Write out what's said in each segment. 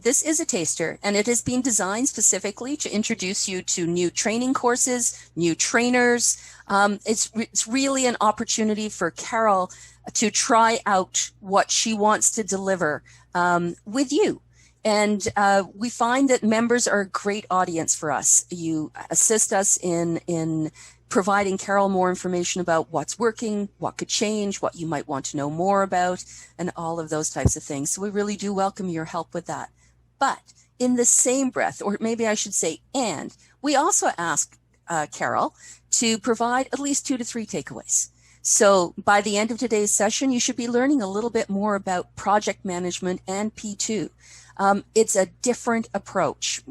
this is a taster, and it has been designed specifically to introduce you to new training courses, new trainers. It's really an opportunity for Carole to try out what she wants to deliver with you. And we find that members are a great audience for us. You assist us in providing Carole more information about what's working, what could change, what you might want to know more about, and all of those types of things. So we really do welcome your help with that. But in the same breath, or maybe I should say, and we also ask Carole to provide at least 2 to 3 takeaways. So by the end of today's session, you should be learning a little bit more about project management and P2. It's a different approach.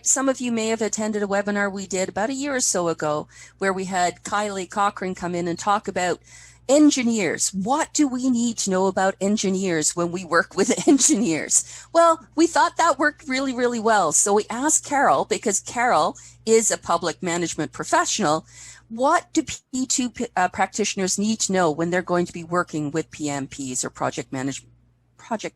Some of you may have attended a webinar we did about a year or so ago where we had Kylie Cochran come in and talk about engineers. What do we need to know about engineers when we work with engineers? Well, we thought that worked really, really well. So we asked Carole, because Carole is a public management professional, what do P2 practitioners need to know when they're going to be working with PMPs or project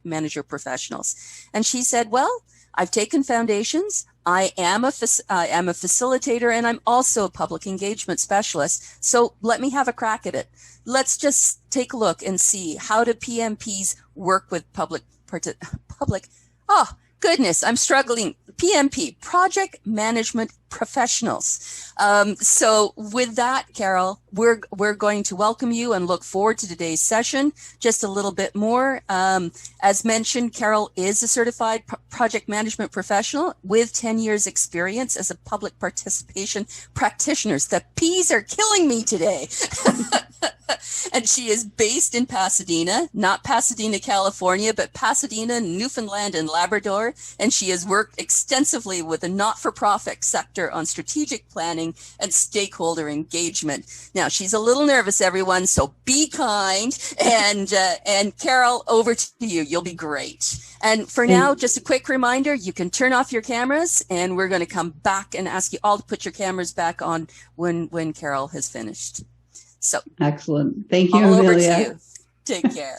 manager professionals? And she said, well, I've taken foundations. I am a facilitator, and I'm also a public engagement specialist. So let me have a crack at it. Let's just take a look and see, how do PMPs work with oh, goodness, I'm struggling. PMP, project management professionals. So with that, Carole, we're going to welcome you and look forward to today's session. Just a little bit more. As mentioned, Carole is a certified project management professional with 10 years experience as a public participation practitioner. The P's are killing me today. And she is based in Pasadena, not Pasadena, California, but Pasadena, Newfoundland and Labrador. And she has worked extensively with the not-for-profit sector on strategic planning and stakeholder engagement. Now, she's a little nervous, everyone, so be kind. And Carole, over to you. You'll be great. And for now, just a quick reminder, you can turn off your cameras, and we're going to come back and ask you all to put your cameras back on when Carole has finished. So excellent. Thank you, all Amelia. Over to you. Take care.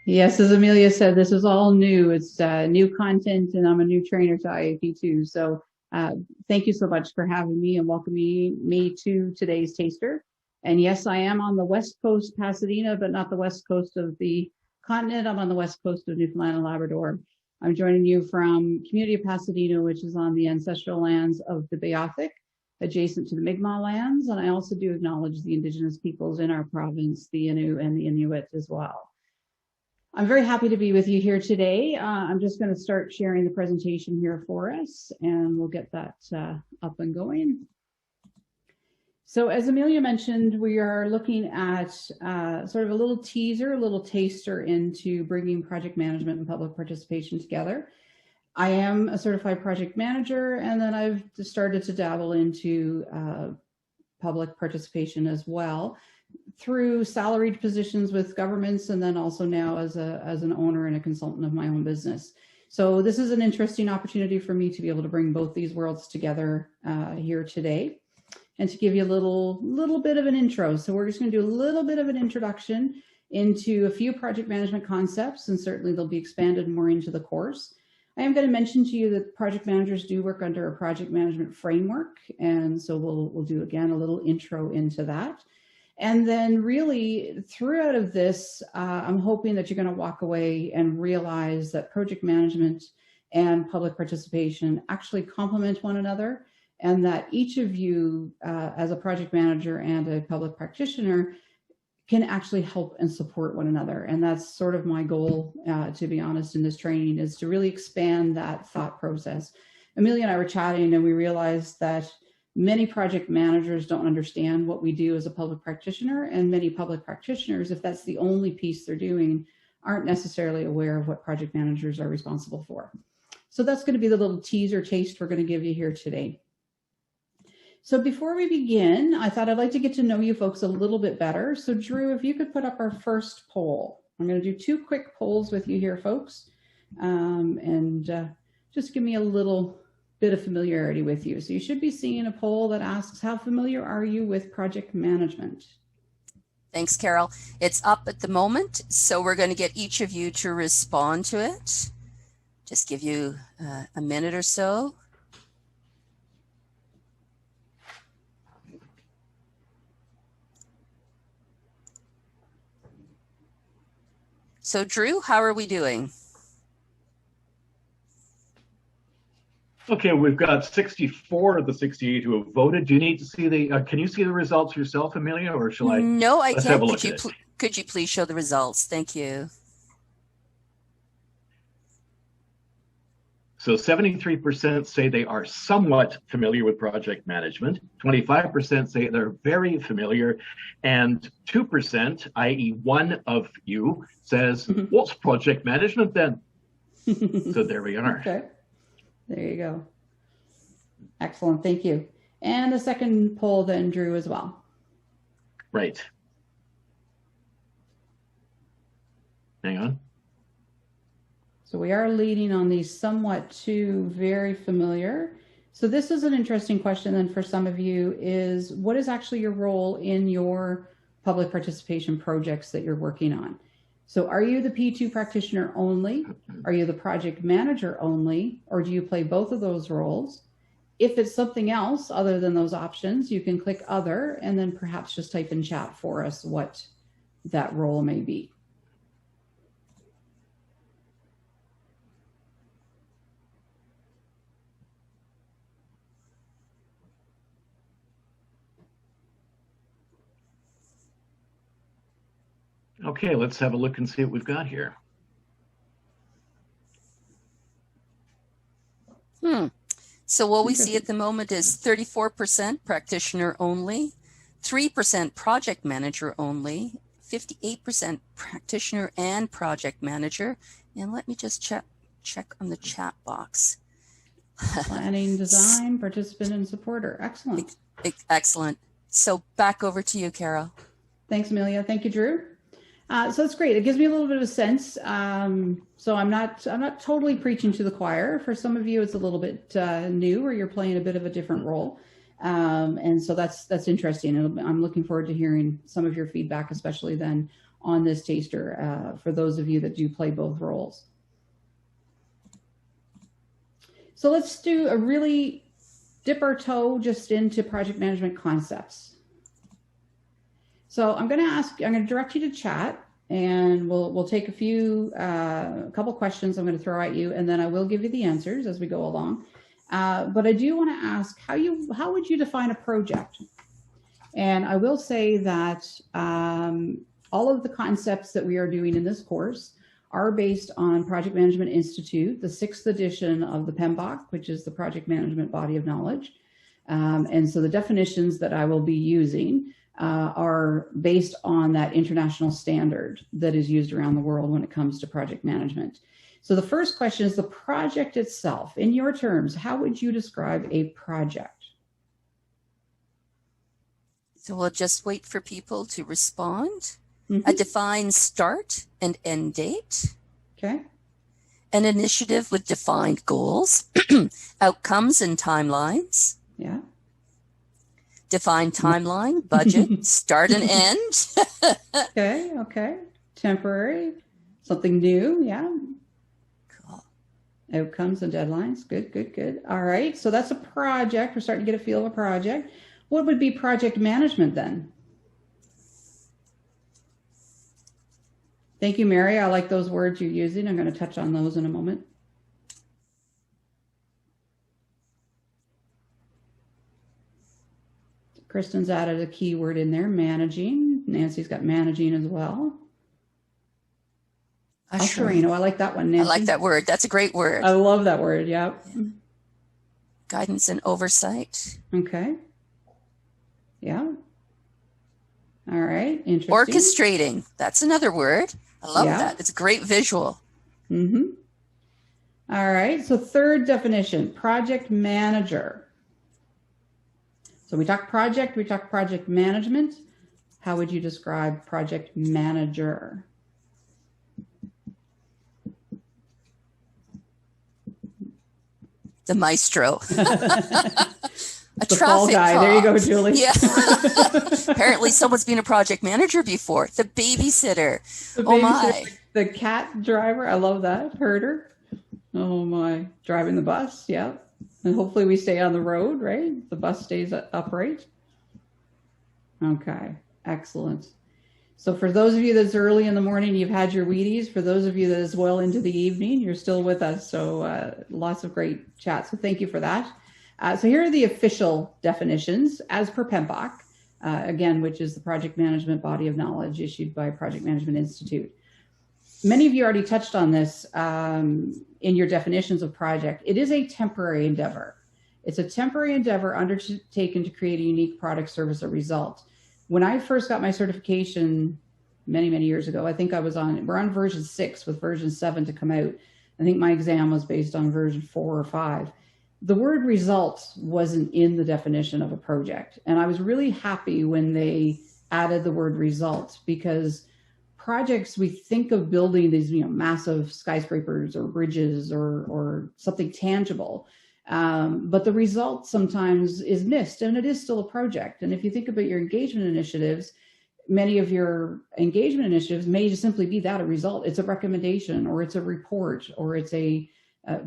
Yes, as Amelia said, this is all new. It's new content, and I'm a new trainer to IAP2. So thank you so much for having me and welcoming me to today's taster. And yes, I am on the West Coast, Pasadena, but not the West Coast of the continent. I'm on the West Coast of Newfoundland and Labrador. I'm joining you from Community of Pasadena, which is on the ancestral lands of the Beothuk, adjacent to the Mi'kmaq lands. And I also do acknowledge the Indigenous peoples in our province, the Innu and the Inuit as well. I'm very happy to be with you here today. I'm just going to start sharing the presentation here for us, and we'll get that up and going. So as Amelia mentioned, we are looking at sort of a little teaser, a little taster into bringing project management and public participation together. I am a certified project manager, and then I've started to dabble into public participation as well through salaried positions with governments, and then also now as an owner and a consultant of my own business. So this is an interesting opportunity for me to be able to bring both these worlds together here today, and to give you a little bit of an intro. So we're just going to do a little bit of an introduction into a few project management concepts, and certainly they'll be expanded more into the course. I am going to mention to you that project managers do work under a project management framework, and so we'll do again a little intro into that. And then really throughout of this, I'm hoping that you're going to walk away and realize that project management and public participation actually complement one another, and that each of you as a project manager and a public practitioner can actually help and support one another. And that's sort of my goal, to be honest, in this training, is to really expand that thought process. Amelia and I were chatting, and we realized that many project managers don't understand what we do as a public practitioner, and many public practitioners, if that's the only piece they're doing, aren't necessarily aware of what project managers are responsible for. So that's going to be the little teaser taste we're going to give you here today. So before we begin, I thought I'd like to get to know you folks a little bit better. So Drew, if you could put up our first poll. I'm going to do 2 quick polls with you here, folks, and just give me a little bit of familiarity with you. So you should be seeing a poll that asks, how familiar are you with project management? Thanks, Carole. It's up at the moment, so we're going to get each of you to respond to it. Just give you a minute or so. So Drew, how are we doing? Okay, we've got 64 of the 68 who have voted. Do you need to see can you see the results yourself, Amelia, or shall I? No, I Let's can't. have a look at it. Could you please show the results? Thank you. So 73% say they are somewhat familiar with project management, 25% say they're very familiar, and 2%, i.e. one of you, says, what's project management then? So there we are. Okay. There you go. Excellent. Thank you. And the second poll then, Drew, as well. Right. Hang on. So we are leading on these somewhat to very familiar. So this is an interesting question then for some of you is what is actually your role in your public participation projects that you're working on? So are you the P2 practitioner only? Are you the project manager only? Or do you play both of those roles? If it's something else other than those options, you can click other and then perhaps just type in chat for us what that role may be. Okay, let's have a look and see what we've got here. So what we see at the moment is 34% practitioner only, 3% project manager only, 58% practitioner and project manager. And let me just check on the chat box. Planning, design, participant, and supporter. Excellent. Excellent. So back over to you, Carole. Thanks, Amelia. Thank you, Drew. So that's great. It gives me a little bit of a sense. So I'm not totally preaching to the choir. For some of you, it's a little bit new, or you're playing a bit of a different role. And so that's interesting. I'm looking forward to hearing some of your feedback, especially then on this taster, for those of you that do play both roles. So let's do a really dip our toe just into project management concepts. So I'm going to direct you to chat, and we'll take a couple questions I'm going to throw at you, and then I will give you the answers as we go along. But I do want to ask how would you define a project? And I will say that all of the concepts that we are doing in this course are based on Project Management Institute, the 6th edition of the PMBOK, which is the Project Management Body of Knowledge. And so the definitions that I will be using are based on that international standard that is used around the world when it comes to project management. So the first question is the project itself. In your terms, how would you describe a project? So we'll just wait for people to respond. A defined start and end date. Okay. An initiative with defined goals, outcomes and timelines. Yeah. Defined timeline, budget, start and end. Okay. Temporary, something new. Yeah. Cool. Outcomes and deadlines. Good. All right. So that's a project. We're starting to get a feel of a project. What would be project management then? Thank you, Mary. I like those words you're using. I'm going to touch on those in a moment. Kristen's added a keyword in there, managing. Nancy's got managing as well. Usherino, I like that one, Nancy. I like that word. That's a great word. I love that word, yeah. Guidance and oversight. Okay. Yeah. All right, interesting. Orchestrating. That's another word. I love that. It's a great visual. All right, so third definition, project manager. So we talk project management. How would you describe project manager? The maestro. A the fall guy. Cop. There you go, Julie. Yeah. Apparently someone's been a project manager before. The babysitter. The oh my. The cat driver. I love that. Herder. Oh my, driving the bus, yeah. And hopefully we stay on the road, right? The bus stays upright. Okay, excellent. So for those of you that's early in the morning, you've had your Wheaties. For those of you that is well into the evening, you're still with us. So lots of great chat. So thank you for that. So here are the official definitions as per PMBOK, again, which is the project management body of knowledge issued by Project Management Institute. Many of you already touched on this in your definitions of project. It is a temporary endeavor. It's a temporary endeavor undertaken to create a unique product, service, or result. When I first got my certification many, many years ago, I think we're on version 6 with version 7 to come out. I think my exam was based on version 4 or 5. The word result wasn't in the definition of a project. And I was really happy when they added the word result, because projects, we think of building these, massive skyscrapers or bridges or something tangible. But the result sometimes is missed, and it is still a project. And if you think about your engagement initiatives, many of your engagement initiatives may just simply be that, a result. It's a recommendation, or it's a report, or it's a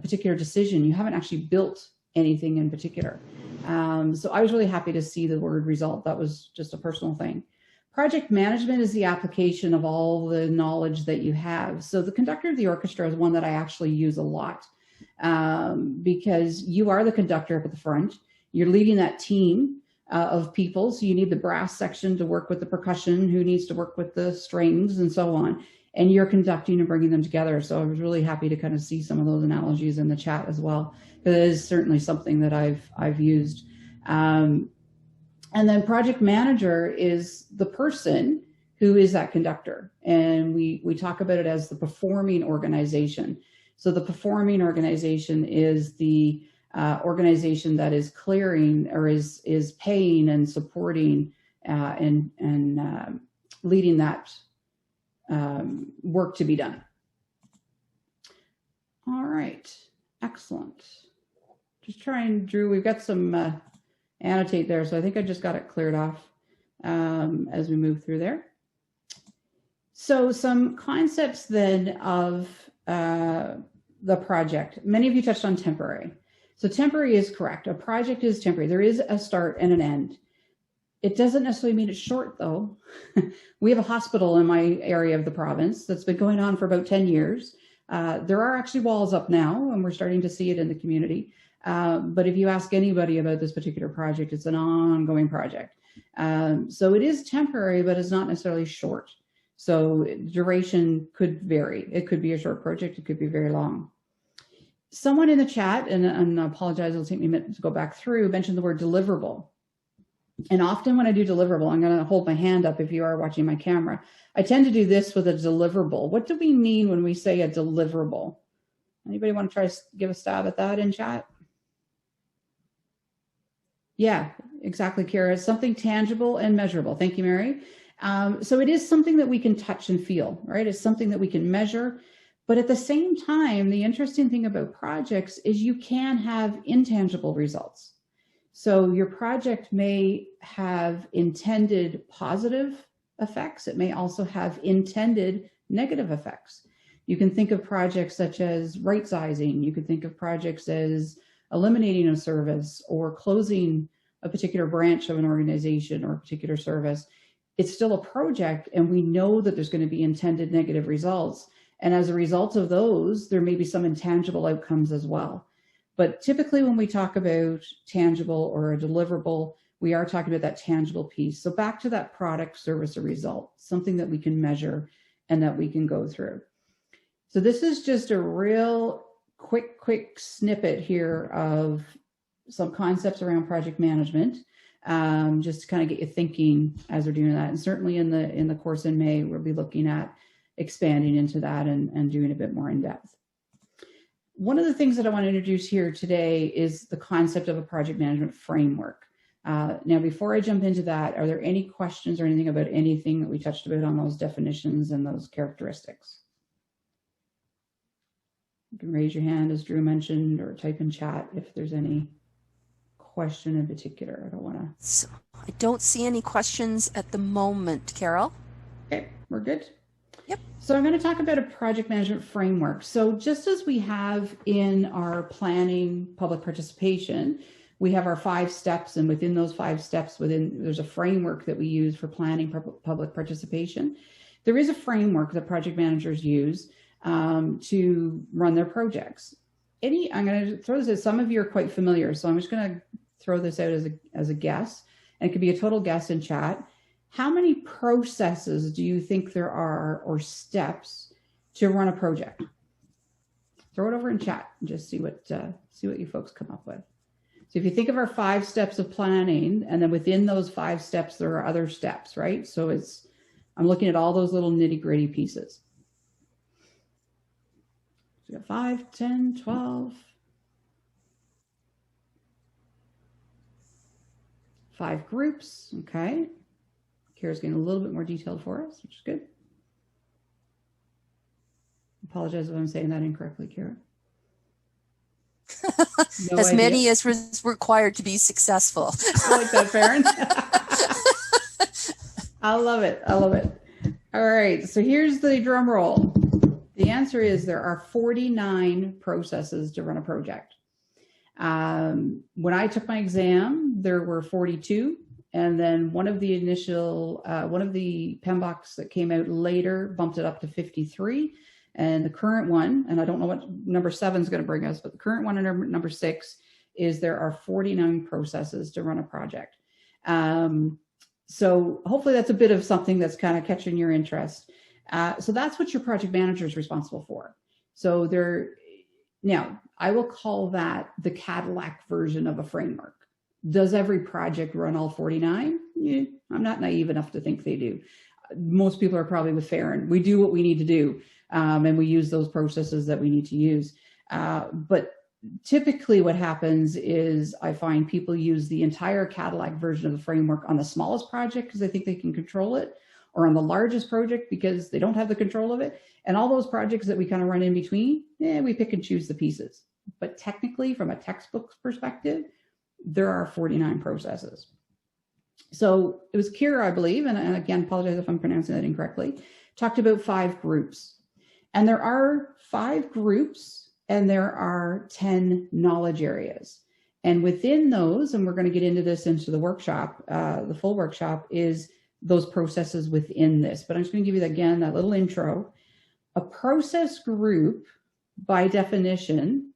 particular decision. You haven't actually built anything in particular. So I was really happy to see the word result. That was just a personal thing. Project management is the application of all the knowledge that you have. So the conductor of the orchestra is one that I actually use a lot, because you are the conductor up at the front. You're leading that team of people. So you need the brass section to work with the percussion, who needs to work with the strings, and so on. And you're conducting and bringing them together. So I was really happy to kind of see some of those analogies in the chat as well, because it is certainly something that I've used. And then project manager is the person who is that conductor. And we talk about it as the performing organization. So the performing organization is the organization that is clearing, or is paying and supporting and leading that work to be done. All right, excellent. Just trying, Drew, we've got some annotate there. So I think I just got it cleared off as we move through there. So some concepts then of the project. Many of you touched on temporary. So temporary is correct. A project is temporary. There is a start and an end. It doesn't necessarily mean it's short, though. We have a hospital in my area of the province that's been going on for about 10 years. There are actually walls up now, and we're starting to see it in the community. But if you ask anybody about this particular project, it's an ongoing project. So it is temporary, but it's not necessarily short. So duration could vary. It could be a short project. It could be very long. Someone in the chat, and I apologize, it'll take me a minute to go back through, mentioned the word deliverable. And often when I do deliverable, I'm going to hold my hand up if you are watching my camera. I tend to do this with a deliverable. What do we mean when we say a deliverable? Anybody want to try to give a stab at that in chat? Yeah, exactly, Kara. It's something tangible and measurable. Thank you, Mary. So it is something that we can touch and feel, right? It's something that we can measure. But at the same time, the interesting thing about projects is you can have intangible results. So your project may have intended positive effects. It may also have intended negative effects. You can think of projects such as right sizing. You could think of projects as eliminating a service or closing a particular branch of an organization or a particular service. It's still a project, and we know that there's going to be intended negative results. And as a result of those, there may be some intangible outcomes as well. But typically when we talk about tangible or a deliverable, we are talking about that tangible piece. So back to that product, service, or result, something that we can measure and that we can go through. So this is just a real quick snippet here of some concepts around project management, just to kind of get you thinking as we're doing that. And certainly in the course in May, we'll be looking at expanding into that and doing a bit more in depth. One of the things that I want to introduce here today is the concept of a project management framework. Now, before I jump into that, are there any questions or anything about anything that we touched about on those definitions and those characteristics? You can raise your hand, as Drew mentioned, or type in chat if there's any question in particular. I don't want to. So I don't see any questions at the moment, Carole. Okay, we're good. Yep. So I'm going to talk about a project management framework. So just as we have in our planning public participation, we have our 5 steps, and within those 5 steps, there's a framework that we use for planning public participation. There is a framework that project managers use to run their projects. I'm going to throw this, as some of you are quite familiar, so I'm just going to throw this out as a guess, and it could be a total guess in chat. How many processes do you think there are, or steps, to run a project? Throw it over in chat and just see what you folks come up with. So if you think of our 5 steps of planning, and then within those 5 steps, there are other steps, right? So I'm looking at all those little nitty gritty pieces. So we got 5, 10, 12. 5 groups, okay. Kira's getting a little bit more detailed for us, which is good. Apologize if I'm saying that incorrectly, Kira. No as idea. many as required to be successful. I like that, Farron. I love it. I love it. All right. So here's the drum roll. The answer is there are 49 processes to run a project. When I took my exam, there were 42. And then one of the PMBOKs that came out later bumped it up to 53. And the current one, and I don't know what number 7 is going to bring us, but the current one, number 6, is there are 49 processes to run a project. So hopefully that's a bit of something that's kind of catching your interest. So that's what your project manager is responsible for. So now I will call that the Cadillac version of a framework. Does every project run all 49? Yeah, I'm not naive enough to think they do. Most people are probably with Farron. We do what we need to do, and we use those processes that we need to use. But typically what happens is I find people use the entire Cadillac version of the framework on the smallest project because they think they can control it, or on the largest project because they don't have the control of it. And all those projects that we kind of run in between, we pick and choose the pieces. But technically, from a textbook perspective, there are 49 processes. So it was Kira, I believe, and again, apologize if I'm pronouncing that incorrectly, talked about 5 groups. And there are 5 groups, and there are 10 knowledge areas. And within those, and we're going to get into this into the workshop, the full workshop, is those processes within this. But I'm just going to give you, again, that little intro. A process group, by definition,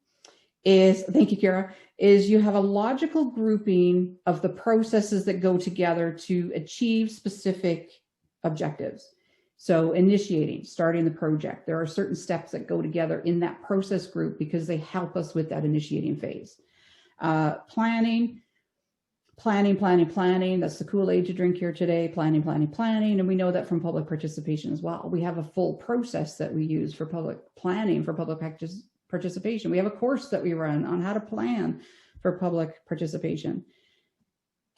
is, thank you, Kira, is you have a logical grouping of the processes that go together to achieve specific objectives. So initiating, starting the project, there are certain steps that go together in that process group because they help us with that initiating phase. Planning. That's the Kool-Aid to drink here today. Planning. And we know that from public participation as well. We have a full process that we use for public planning, for public participation. We have a course that we run on how to plan for public participation.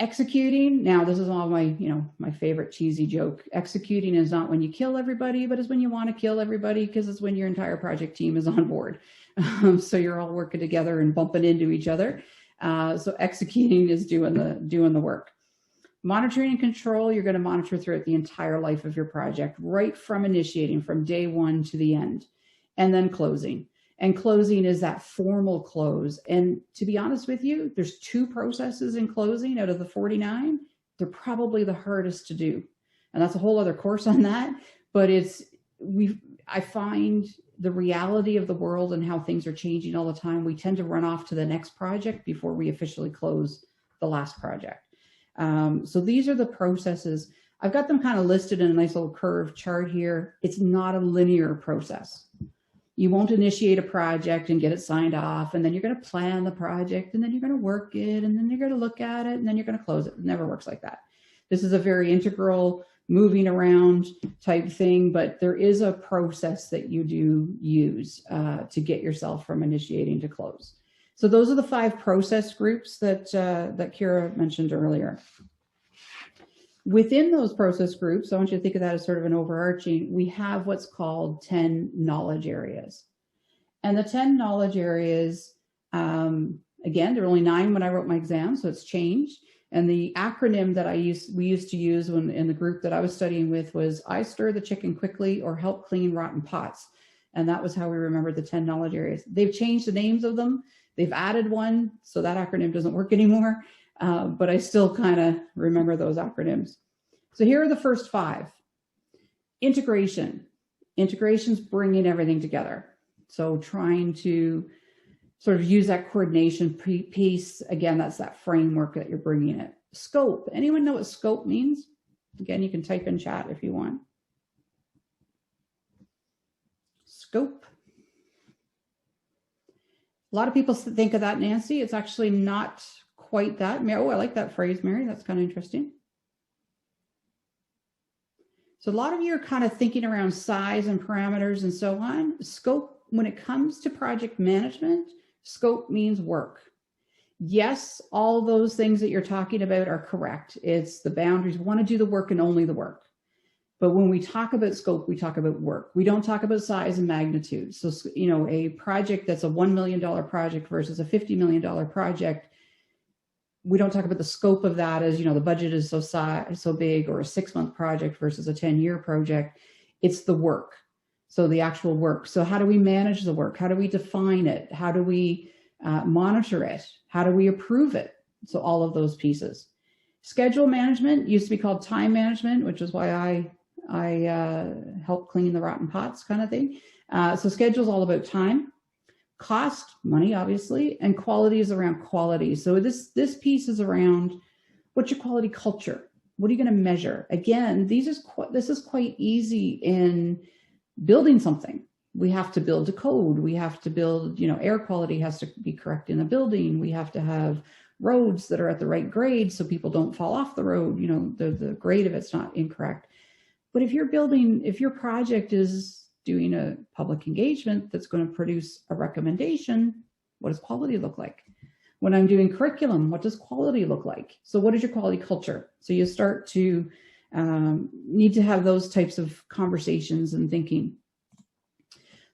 Executing, now this is all my favorite cheesy joke. Executing is not when you kill everybody, but it's when you want to kill everybody, because it's when your entire project team is on board. So you're all working together and bumping into each other. So executing is doing the work. Monitoring and control, you're going to monitor throughout the entire life of your project, right from initiating, from day 1 to the end. And then closing. And closing is that formal close. And to be honest with you, there's 2 processes in closing out of the 49. They're probably the hardest to do. And that's a whole other course on that. But I find the reality of the world and how things are changing all the time, we tend to run off to the next project before we officially close the last project. So these are the processes. I've got them kind of listed in a nice little curved chart here. It's not a linear process. You won't initiate a project and get it signed off, and then you're going to plan the project, and then you're going to work it, and then you're going to look at it, and then you're going to close it. It never works like that. This is a very integral, moving around type thing, but there is a process that you do use to get yourself from initiating to close. So those are the 5 process groups that Kira mentioned earlier. Within those process groups, I want you to think of that as sort of an overarching, we have what's called 10 knowledge areas. And the 10 knowledge areas, again, there were only 9 when I wrote my exam, so it's changed. And the acronym that we used to use when in the group that I was studying with was I stir the chicken quickly or help clean rotten pots. And that was how we remembered the 10 knowledge areas. They've changed the names of them. They've added one, so that acronym doesn't work anymore. But I still kind of remember those acronyms. So here are the first 5. Integration. Integration's bringing everything together. So trying to sort of use that coordination piece. Again, that's that framework that you're bringing it. Scope. Anyone know what scope means? Again, you can type in chat if you want. Scope. A lot of people think of that, Nancy. It's actually not quite that. Oh, I like that phrase, Mary. That's kind of interesting. So a lot of you are kind of thinking around size and parameters and so on. Scope, when it comes to project management, scope means work. Yes, all those things that you're talking about are correct. It's the boundaries. We want to do the work and only the work. But when we talk about scope, we talk about work. We don't talk about size and magnitude. So, you know, a project that's a $1 million project versus a $50 million project, we don't talk about the scope of that as, you know, the budget is so big, or a 6-month project versus a 10-year project. It's the work. So the actual work. So how do we manage the work? How do we define it? How do we monitor it? How do we approve it? So all of those pieces. Schedule management used to be called time management, which is why I help clean the rotten pots kind of thing. So schedule is all about time. Cost, money, obviously, and quality is around quality. So this piece is around what's your quality culture? What are you going to measure? Again, this is quite easy in building something. We have to build a code. We have to build, you know, air quality has to be correct in a building. We have to have roads that are at the right grade so people don't fall off the road. You know, the grade of it's not incorrect. But if your project is doing a public engagement that's going to produce a recommendation, what does quality look like? When I'm doing curriculum, what does quality look like? So what is your quality culture? So you start to need to have those types of conversations and thinking.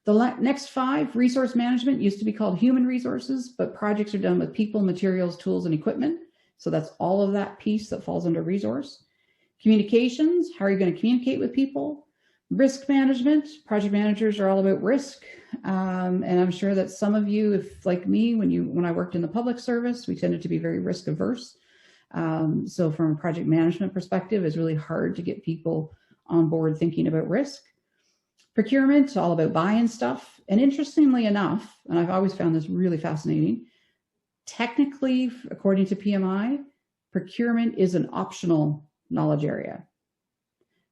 The next 5, resource management, used to be called human resources, but projects are done with people, materials, tools, and equipment. So that's all of that piece that falls under resource. Communications, how are you going to communicate with people? Risk management, project managers are all about risk. And I'm sure that some of you, if like me, when I worked in the public service, we tended to be very risk averse. So from a project management perspective, it's really hard to get people on board thinking about risk. Procurement, all about buying stuff. And interestingly enough, and I've always found this really fascinating, technically, according to PMI, procurement is an optional knowledge area.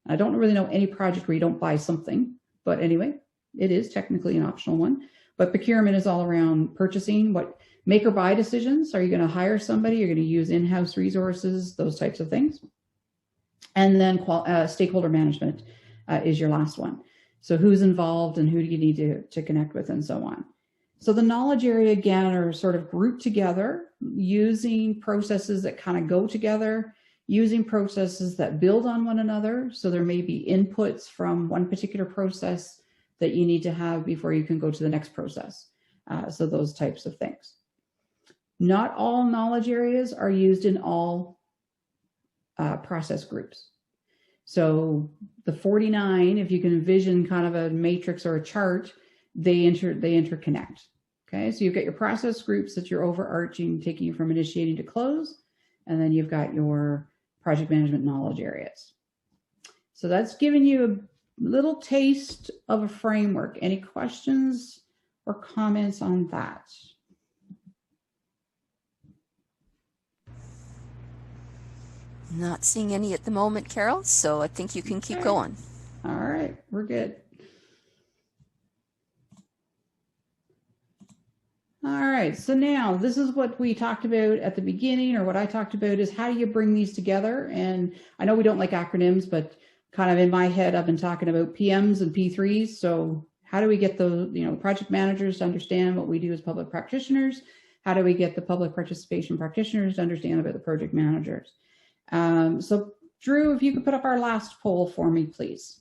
I don't really know any project where you don't buy something, but anyway, it is technically an optional one. But procurement is all around purchasing, what make or buy decisions. Are you going to hire somebody? You're going to use in-house resources, those types of things. And then stakeholder management is your last one. So who's involved and who do you need to connect with and so on. So the knowledge area, again, are sort of grouped together using processes that kind of go together, using processes that build on one another. So there may be inputs from one particular process that you need to have before you can go to the next process. So those types of things. Not all knowledge areas are used in all process groups. So the 49, if you can envision kind of a matrix or a chart, they interconnect. Okay, so you've got your process groups that you're overarching, taking you from initiating to close, and then you've got your project management knowledge areas. So that's giving you a little taste of a framework. Any questions or comments on that? Not seeing any at the moment, Carole, so I think you can keep going. All right, we're good. All right, so now this is what we talked about at the beginning, or what I talked about is how do you bring these together? And I know we don't like acronyms, but kind of in my head, I've been talking about PMs and P3s. So how do we get the project managers to understand what we do as public practitioners? How do we get the public participation practitioners to understand about the project managers? So Drew, if you could put up our last poll for me, please.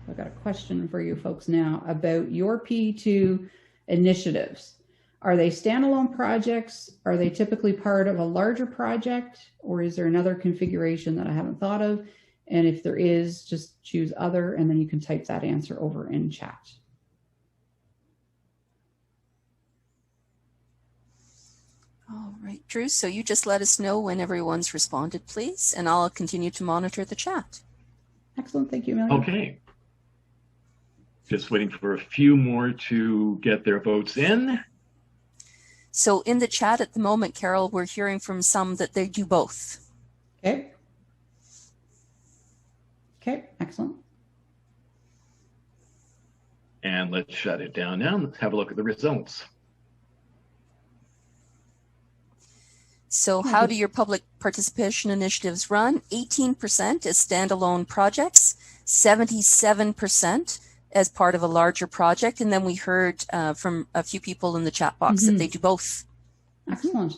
I've got a question for you folks now about your P2 initiatives. Are they standalone projects? Are they typically part of a larger project? Or is there another configuration that I haven't thought of? And if there is, just choose other, and then you can type that answer over in chat. All right, Drew, so you just let us know when everyone's responded, please, and I'll continue to monitor the chat. Excellent, thank you, Amelia. Okay. Just waiting for a few more to get their votes in. So in the chat at the moment, Carole, we're hearing from some that they do both. Okay. Okay, excellent. And let's shut it down now. Let's have a look at the results. So how do your public participation initiatives run? 18% as standalone projects, 77% as part of a larger project. And then we heard from a few people in the chat box that they do both. Excellent.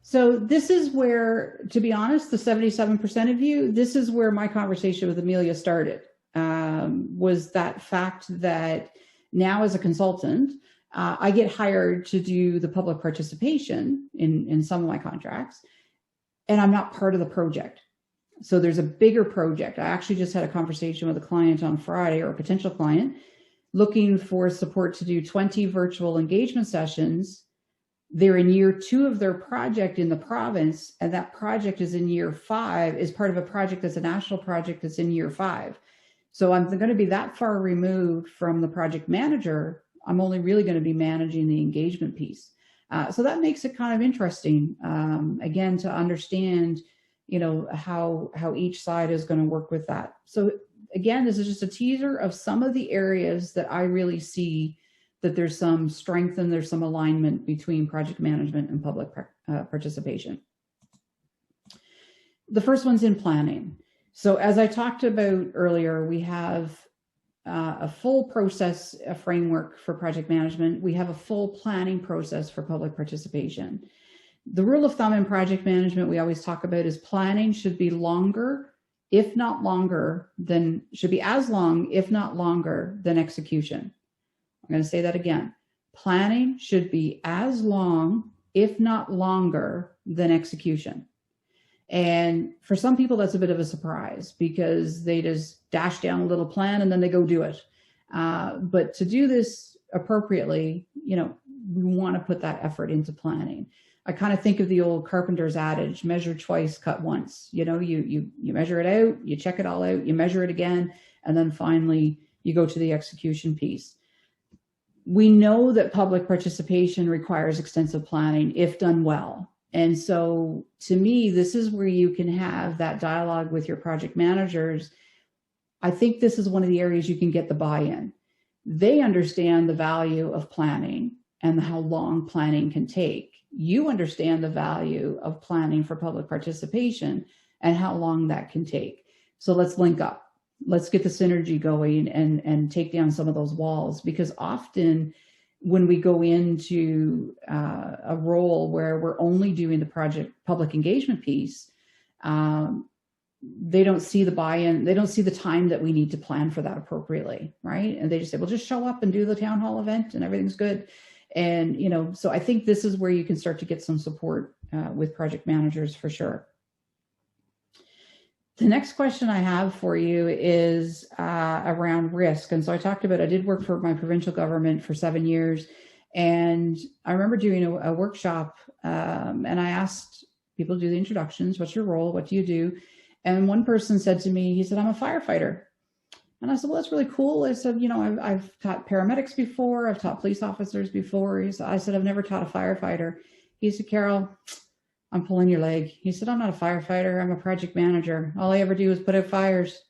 So this is where, to be honest, the 77% of you, this is where my conversation with Amelia started, was that fact that now as a consultant, I get hired to do the public participation in some of my contracts, and I'm not part of the project. So there's a bigger project. I actually just had a conversation with a client on Friday, or a potential client, looking for support to do 20 virtual engagement sessions. They're in year 2 of their project in the province, and that project is in year 5, is part of a project that's a national project that's in year 5. So I'm going to be that far removed from the project manager. I'm only really going to be managing the engagement piece. So that makes it kind of interesting, again, to understand, you know, how each side is going to work with that. So again, this is just a teaser of some of the areas that I really see that there's some strength and there's some alignment between project management and public participation. The first one's in planning. So as I talked about earlier, we have a full process, a framework for project management. We have a full planning process for public participation. The rule of thumb in project management we always talk about is planning should be longer, if not longer, than, should be as long, if not longer, than execution. I'm going to say that again. Planning should be as long, if not longer, than execution. And for some people, that's a bit of a surprise because they just dash down a little plan and then they go do it. But to do this appropriately, you know, we want to put that effort into planning. I kind of think of the old carpenter's adage, measure twice, cut once. You know, you measure it out, you check it all out, you measure it again, and then finally you go to the execution piece. We know that public participation requires extensive planning if done well. And so to me, this is where you can have that dialogue with your project managers. I think this is one of the areas you can get the buy-in. They understand the value of planning and how long planning can take. You understand the value of planning for public participation and how long that can take. So let's link up. Let's get the synergy going and take down some of those walls, because often when we go into a role where we're only doing the project public engagement piece, they don't see the buy-in, they don't see the time that we need to plan for that appropriately, right? And they just say, well, just show up and do the town hall event and everything's good. And, you know, so I think this is where you can start to get some support with project managers for sure. The next question I have for you is around risk. And so I talked about, I did work for my provincial government for 7 years. And I remember doing a workshop and I asked people to do the introductions. What's your role? What do you do? And one person said to me, he said, I'm a firefighter. And I said, well, that's really cool. I said, you know, I've taught paramedics before. I've taught police officers before. I said, I've never taught a firefighter. He said, Carole, I'm pulling your leg. He said, I'm not a firefighter. I'm a project manager. All I ever do is put out fires.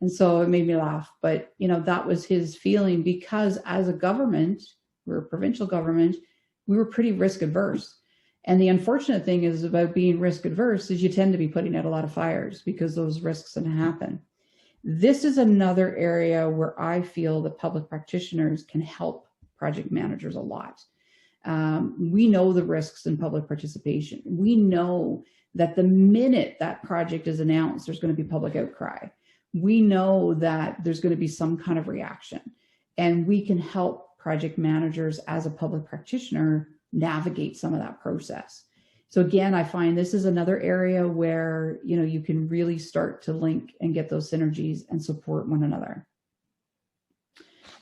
And so it made me laugh. But, you know, that was his feeling, because as a government, we're a provincial government, we were pretty risk adverse. And the unfortunate thing is about being risk adverse is you tend to be putting out a lot of fires because those risks can happen. This is another area where I feel that public practitioners can help project managers a lot. We know the risks in public participation. We know that the minute that project is announced, there's going to be public outcry. We know that there's going to be some kind of reaction, and we can help project managers as a public practitioner navigate some of that process. So again, I find this is another area where, you know, you can really start to link and get those synergies and support one another.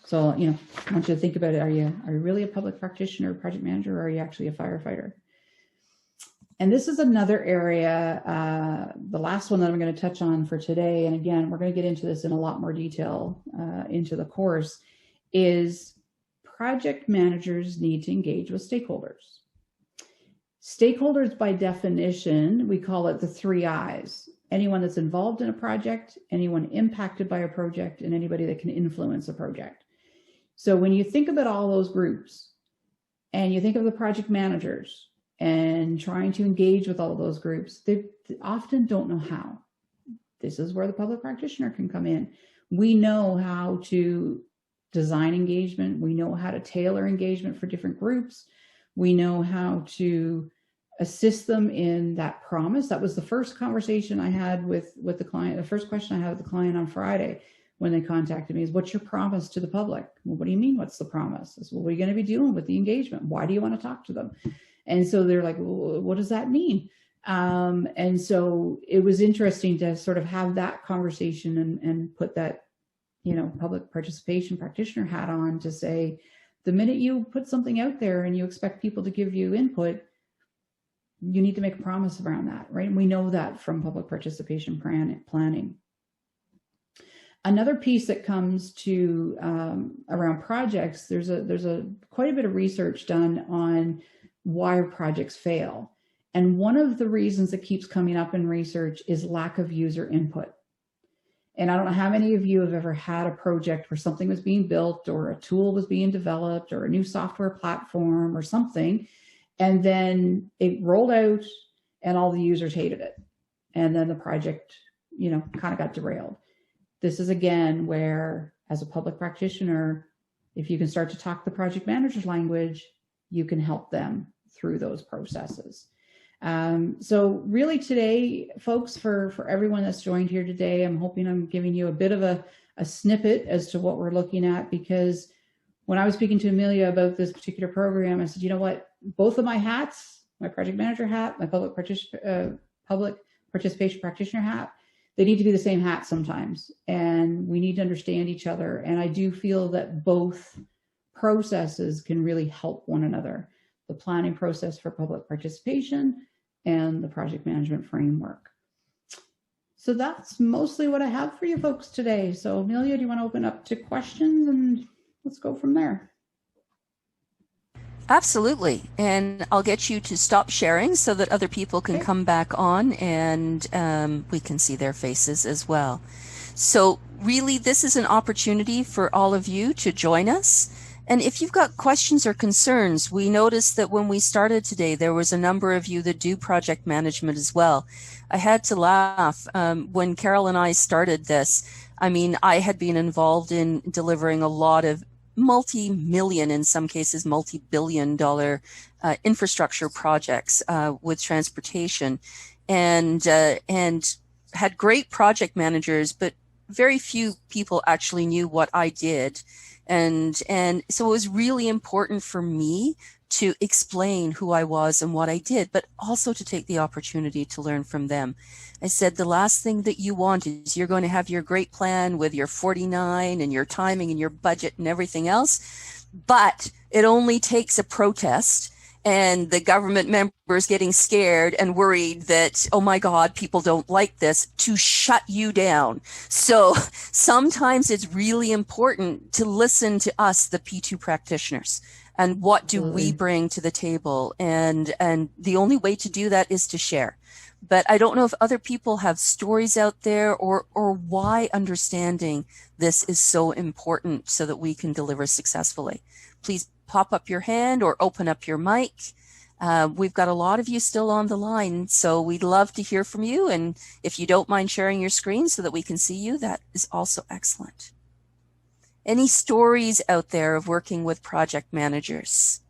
So, you know, I want you to think about it. Are you really a public practitioner, project manager, or are you actually a firefighter? And this is another area, the last one that I'm going to touch on for today. And again, we're going to get into this in a lot more detail into the course, is project managers need to engage with stakeholders. Stakeholders, by definition, we call it the 3 I's. Anyone that's involved in a project, anyone impacted by a project, and anybody that can influence a project. So when you think about all those groups and you think of the project managers and trying to engage with all of those groups, they often don't know how. This is where the public practitioner can come in. We know how to design engagement. We know how to tailor engagement for different groups. We know how to assist them in that promise. That was the first conversation I had with the client. The first question I had with the client on Friday when they contacted me is, what's your promise to the public? Well, what do you mean, what's the promise? I said, well, what are you going to be doing with the engagement? Why do you want to talk to them? And so they're like, well, what does that mean? And so it was interesting to sort of have that conversation and put that, you know, public participation practitioner hat on to say, the minute you put something out there and you expect people to give you input, you need to make a promise around that, right? And we know that from public participation planning. Another piece that comes to around projects, there's quite a bit of research done on why projects fail. And one of the reasons that keeps coming up in research is lack of user input. And I don't know how many of you have ever had a project where something was being built or a tool was being developed or a new software platform or something, and then it rolled out and all the users hated it. And then the project, you know, kind of got derailed. This is again where, as a public practitioner, if you can start to talk the project manager's language, you can help them through those processes. So really today, folks, for everyone that's joined here today, I'm hoping I'm giving you a bit of a snippet as to what we're looking at, because when I was speaking to Amelia about this particular program, I said, you know what, both of my hats, my project manager hat, my public participation practitioner hat, they need to be the same hat sometimes, and we need to understand each other. And I do feel that both processes can really help one another. The planning process for public participation and the project management framework. So that's mostly what I have for you folks today. So Amelia, do you want to open up to questions, and let's go from there? Absolutely. And I'll get you to stop sharing so that other people can come back on, and we can see their faces as well. So really, this is an opportunity for all of you to join us. And if you've got questions or concerns, we noticed that when we started today, there was a number of you that do project management as well. I had to laugh when Carole and I started this. I mean, I had been involved in delivering a lot of multi-million, in some cases, multi-billion-dollar infrastructure projects with transportation, and had great project managers, but very few people actually knew what I did. And so it was really important for me to explain who I was and what I did, but also to take the opportunity to learn from them. I said, the last thing that you want is you're going to have your great plan with your 49 and your timing and your budget and everything else, but it only takes a protest and the government members getting scared and worried that, oh my God, people don't like this, to shut you down. So sometimes it's really important to listen to us, the P2 practitioners, and what do we bring to the table. And the only way to do that is to share. But I don't know if other people have stories out there or why understanding this is so important so that we can deliver successfully. Please pop up your hand or open up your mic. We've got a lot of you still on the line, so we'd love to hear from you. And if you don't mind sharing your screen so that we can see you, that is also excellent. Any stories out there of working with project managers?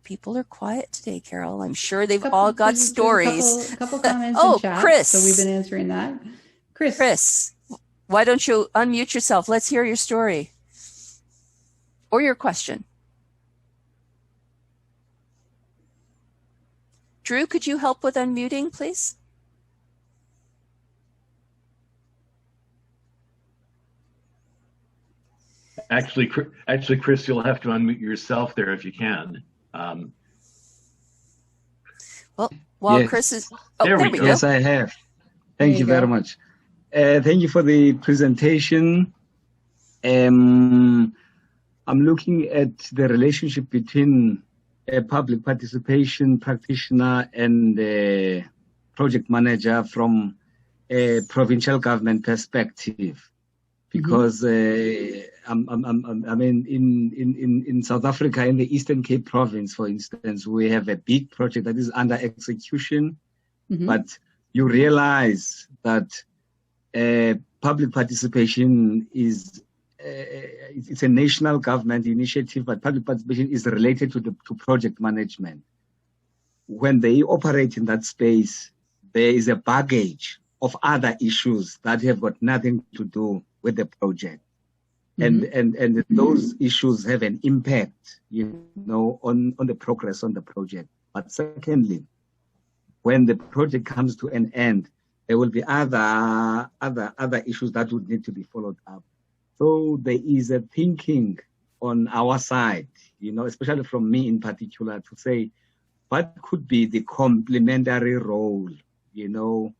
People are quiet today, Carole. I'm sure they've all got stories. A couple comments oh, in chat. Chris. So we've been answering that. Chris, Why don't you unmute yourself? Let's hear your story or your question. Drew, could you help with unmuting, please? Actually, Chris, you'll have to unmute yourself there if you can. Well, while Yes. Chris is... There we go. Yes, I have. Thank you very much. Thank you for the presentation. I'm looking at the relationship between a public participation practitioner and a project manager from a provincial government perspective, because I mean, in South Africa, in the Eastern Cape province, for instance, we have a big project that is under execution, but you realize that public participation is it's a national government initiative, but public participation is related to project management. When they operate in that space, there is a baggage of other issues that have got nothing to do with the project. And those issues have an impact, you know, on the progress on the project. But secondly, when the project comes to an end, there will be other issues that would need to be followed up. So there is a thinking on our side, you know, especially from me in particular, to say what could be the complementary role, you know,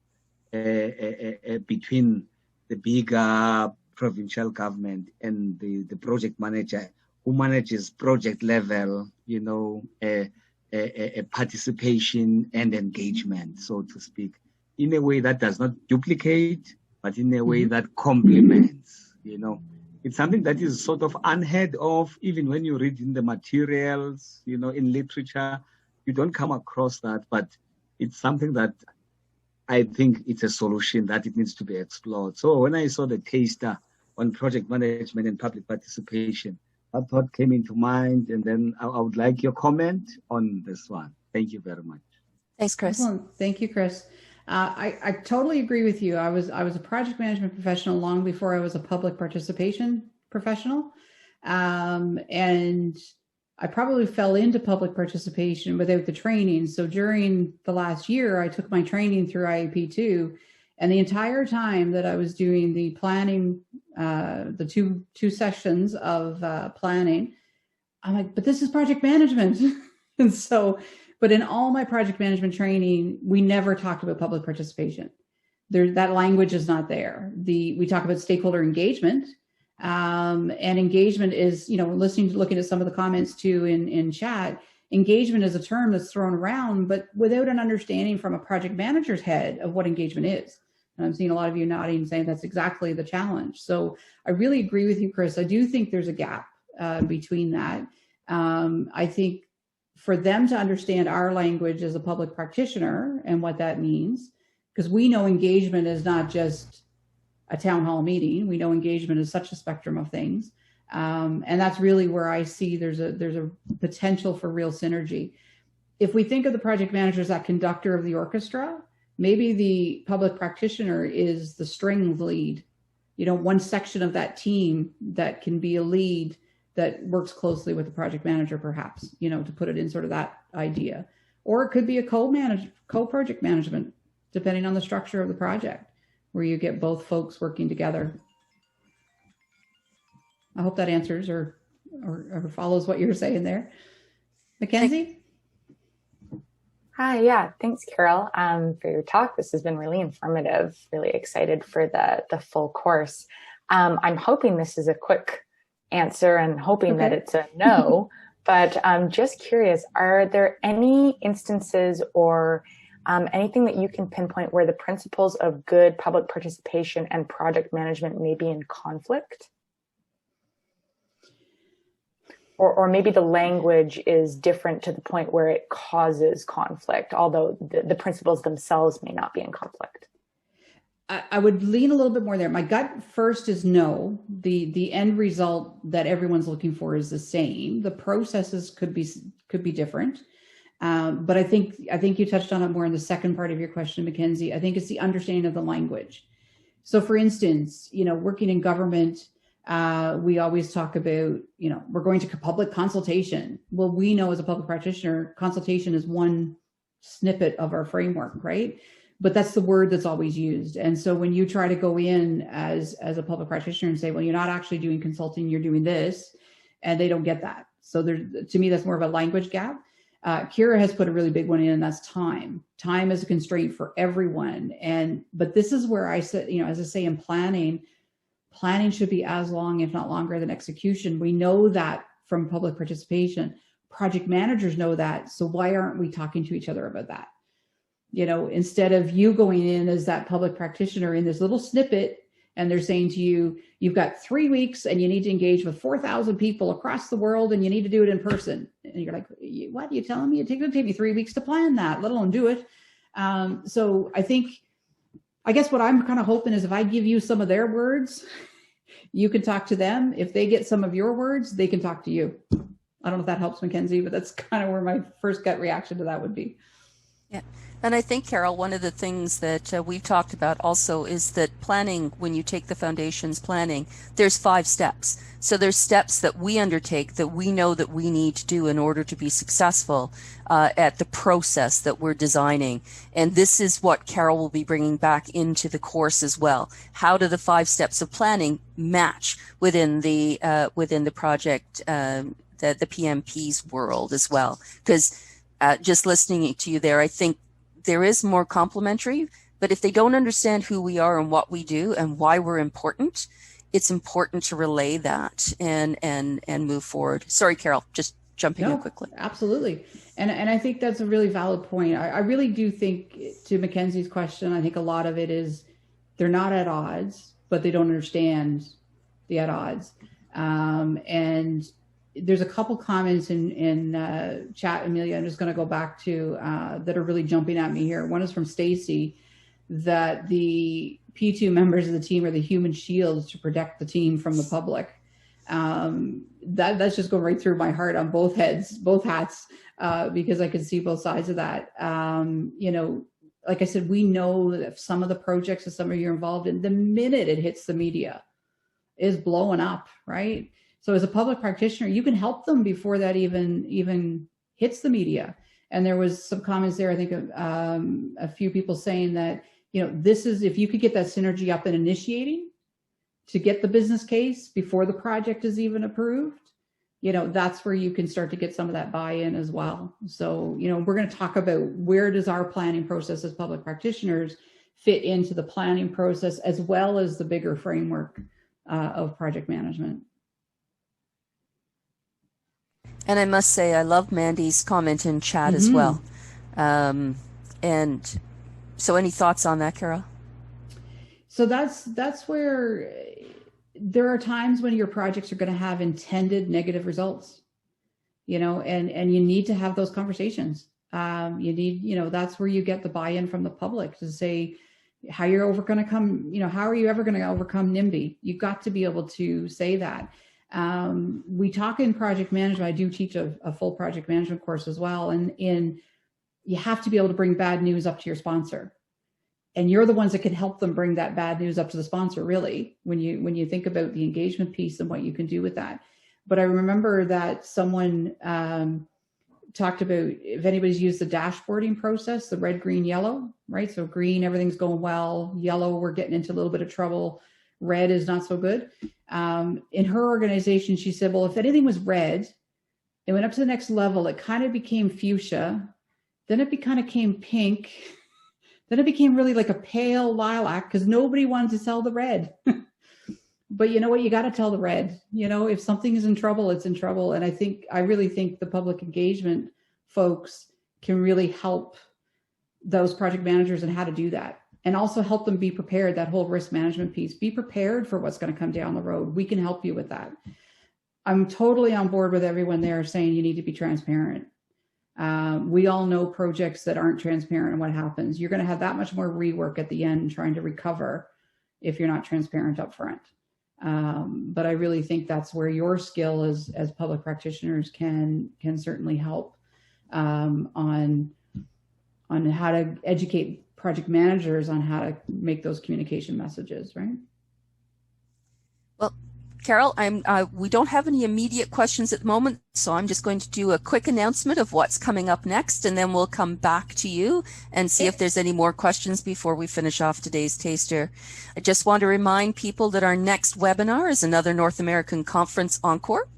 between the bigger provincial government and the project manager who manages project level, you know, a participation and engagement, so to speak, in a way that does not duplicate, but in a way that complements, you know. It's something that is sort of unheard of, even when you read in the materials, you know, in literature, you don't come across that, but it's something that I think it's a solution that it needs to be explored. So when I saw the taster on project management and public participation, that thought came into mind, and then I would like your comment on this one. Thank you very much. Thanks, Chris. Excellent. Thank you, Chris. I totally agree with you. I was a project management professional long before I was a public participation professional. And I probably fell into public participation without the training. So during the last year, I took my training through IAP2, and the entire time that I was doing the planning, the two sessions of planning, I'm like, but this is project management. And so, but in all my project management training, we never talked about public participation. That language is not there. We talk about stakeholder engagement, and engagement is, you know, looking at some of the comments too in chat. Engagement is a term that's thrown around, but without an understanding from a project manager's head of what engagement is. And I'm seeing a lot of you nodding, saying that's exactly the challenge. So I really agree with you, Chris. I do think there's a gap between that. I think for them to understand our language as a public practitioner and what that means, because we know engagement is not just a town hall meeting. We know engagement is such a spectrum of things. And that's really where I see there's a potential for real synergy. If we think of the project manager as that conductor of the orchestra, maybe the public practitioner is the string lead, you know, one section of that team that can be a lead that works closely with the project manager, perhaps, you know, to put it in sort of that idea. Or it could be a co-project management, depending on the structure of the project, where you get both folks working together. I hope that answers or follows what you're saying there. Mackenzie? Hi, yeah, thanks, Carole, for your talk. This has been really informative, really excited for the full course. I'm hoping this is a quick answer and hoping that it's a no, but I'm just curious, are there any instances or anything that you can pinpoint where the principles of good public participation and project management may be in conflict? Or maybe the language is different to the point where it causes conflict, although the principles themselves may not be in conflict. I would lean a little bit more there. My gut first is no. The end result that everyone's looking for is the same. The processes could be different. But I think you touched on it more in the second part of your question, Mackenzie. I think it's the understanding of the language. So for instance, working in government, we always talk about, we're going to public consultation. Well, we know as a public practitioner, consultation is one snippet of our framework, right? But that's the word that's always used. And so when you try to go in as a public practitioner and say, well, you're not actually doing consulting, you're doing this, and they don't get that. So to me, that's more of a language gap. Kira has put a really big one in, and that's time. Time is a constraint for everyone. But this is where I said, as I say, in planning should be as long, if not longer, than execution. We know that from public participation. Project managers know that. So why aren't we talking to each other about that? Instead of you going in as that public practitioner in this little snippet, and they're saying to you, you've got 3 weeks and you need to engage with 4,000 people across the world and you need to do it in person. And you're like, what are you telling me? It would take me 3 weeks to plan that, let alone do it. So I guess what I'm kind of hoping is if I give you some of their words, you can talk to them. If they get some of your words, they can talk to you. I don't know if that helps, Mackenzie, but that's kind of where my first gut reaction to that would be. Yeah. And I think, Carole, one of the things that we've talked about also is that planning, when you take the foundations planning, there's 5 steps. So there's steps that we undertake that we know that we need to do in order to be successful at the process that we're designing. And this is what Carole will be bringing back into the course as well. How do the 5 steps of planning match within the project, the PMP's world as well? Because just listening to you there, I think there is more complementary, but if they don't understand who we are and what we do and why we're important, it's important to relay that and move forward. Sorry, Carole, just jumping in quickly. Absolutely. And I think that's a really valid point. I really do think, to Mackenzie's question, I think a lot of it is they're not at odds, but they don't understand the at odds. And there's a couple comments in chat, Amelia, I'm just going to go back to that are really jumping at me here. One is from Stacy, that the P2 members of the team are the human shields to protect the team from the public. That's just going right through my heart on both hats, because I can see both sides of that. Like I said, we know that some of the projects that some of you are involved in, the minute it hits the media, is blowing up, right? So as a public practitioner, you can help them before that even hits the media. And there was some comments there, I think a few people saying that, this is, if you could get that synergy up and initiating to get the business case before the project is even approved, that's where you can start to get some of that buy-in as well. So, we're going to talk about where does our planning process as public practitioners fit into the planning process as well as the bigger framework of project management. And I must say, I love Mandy's comment in chat as well. And so any thoughts on that, Carole? So that's where there are times when your projects are going to have intended negative results, and you need to have those conversations. You need, that's where you get the buy-in from the public to say how you're how are you ever going to overcome NIMBY? You've got to be able to say that. We talk in project management. I do teach a full project management course as well. And you have to be able to bring bad news up to your sponsor. And you're the ones that can help them bring that bad news up to the sponsor, really, when you think about the engagement piece and what you can do with that. But I remember that someone talked about, if anybody's used the dashboarding process, the red, green, yellow, right? So green, everything's going well. Yellow, we're getting into a little bit of trouble. Red is not so good. In her organization, she said, well, if anything was red, it went up to the next level. It kind of became fuchsia. Then it kind of became pink. Then it became really like a pale lilac because nobody wanted to sell the red. But you know what? You got to tell the red. If something is in trouble, it's in trouble. And I really think the public engagement folks can really help those project managers in how to do that. And also help them be prepared, that whole risk management piece. Be prepared for what's going to come down the road. We can help you with that. I'm totally on board with everyone there saying you need to be transparent. We all know projects that aren't transparent and what happens. You're going to have that much more rework at the end trying to recover if you're not transparent up front. But I really think that's where your skill as public practitioners can certainly help on how to educate project managers on how to make those communication messages, right? Well, Carole, we don't have any immediate questions at the moment, so I'm just going to do a quick announcement of what's coming up next, and then we'll come back to you and see if there's any more questions before we finish off today's taster. I just want to remind people that our next webinar is another North American Conference Encore.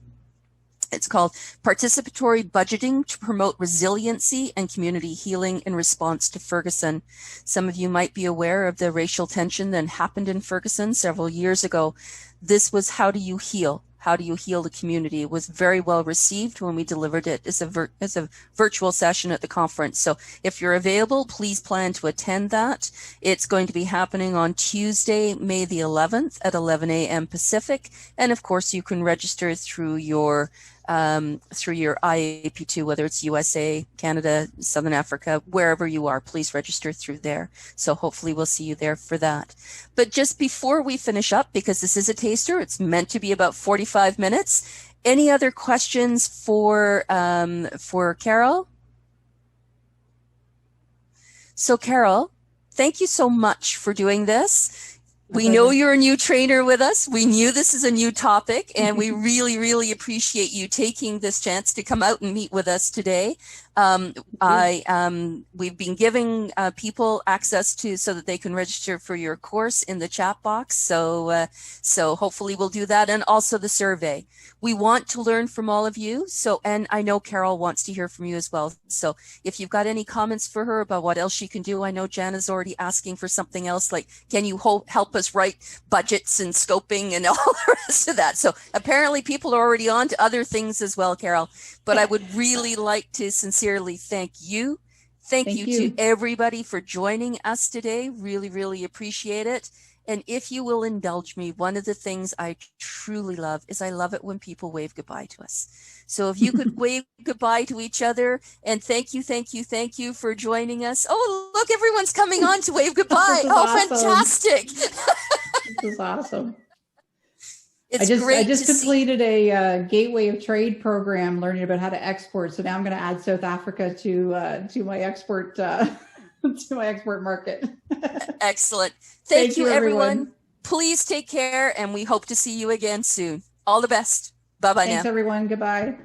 It's called Participatory Budgeting to Promote Resiliency and Community Healing in Response to Ferguson. Some of you might be aware of the racial tension that happened in Ferguson several years ago. This was how do you heal? How do you heal the community? It was very well received when we delivered it as a virtual session at the conference. So if you're available, please plan to attend that. It's going to be happening on Tuesday, May the 11th at 11 a.m. Pacific. And of course, you can register through your IAP2, whether it's USA, Canada, Southern Africa, wherever you are, please register through there. So hopefully we'll see you there for that. But just before we finish up, because this is a taster, it's meant to be about 45 minutes. Any other questions for Carole? So Carole, thank you so much for doing this. We know you're a new trainer with us. We knew this is a new topic, and we really, really appreciate you taking this chance to come out and meet with us today. We've been giving people access to so that they can register for your course in the chat box. So hopefully we'll do that, and also the survey. We want to learn from all of you. So, and I know Carole wants to hear from you as well. So if you've got any comments for her about what else she can do, I know Jana's already asking for something else, like, can you help us write budgets and scoping and all the rest of that? So apparently people are already on to other things as well, Carole. But I would really like to sincerely thank you. Thank you to everybody for joining us today. Really, really appreciate it. And if you will indulge me, one of the things I truly love is I love it when people wave goodbye to us. So if you could wave goodbye to each other, and thank you for joining us. Oh, look, everyone's coming on to wave goodbye. Oh, awesome. Fantastic. This is awesome. It's I just completed a Gateway of Trade program learning about how to export. So now I'm going to add South Africa to my export to my export market. Excellent. Thank you, everyone. Please take care, and we hope to see you again soon. All the best. Bye-bye now. Thanks, everyone. Goodbye.